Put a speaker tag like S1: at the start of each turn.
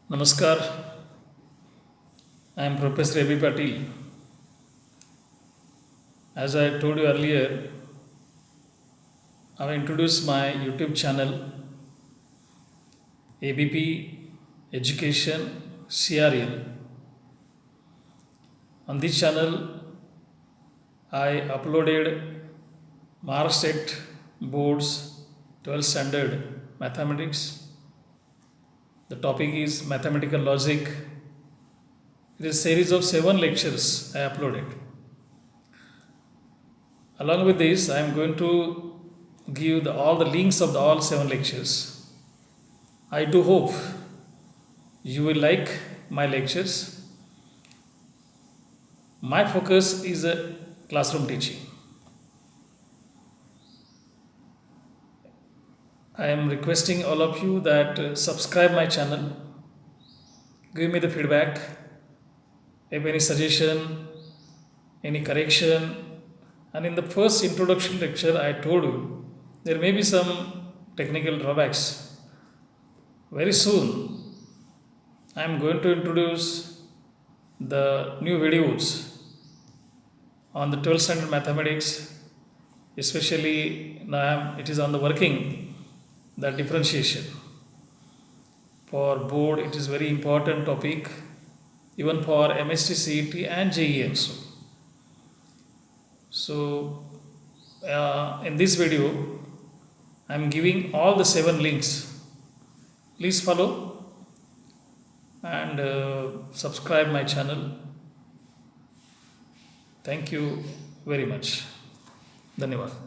S1: Namaskar, I am Professor A.B. Patil. As I told you earlier, I will introduce my YouTube channel ABP Education CRL. On this channel, I uploaded Maharashtra State Board's 12th Standard Mathematics. The topic is Mathematical Logic. It is a series of 7 lectures I uploaded. Along with this, I am going to give all the links of all 7 lectures. I do hope you will like my lectures. My focus is classroom teaching. I am requesting all of you that subscribe my channel, give me the feedback, if any suggestion, any correction. And in the first introduction lecture, I told you there may be some technical drawbacks. Very soon, I am going to introduce the new videos on the 12th standard mathematics, especially now it is on the working, the differentiation. For board, it is very important topic, even for MST, CET and JEE also. So, in this video, I am giving all the 7 links. Please follow and subscribe my channel. Thank you very much. धन्यवाद.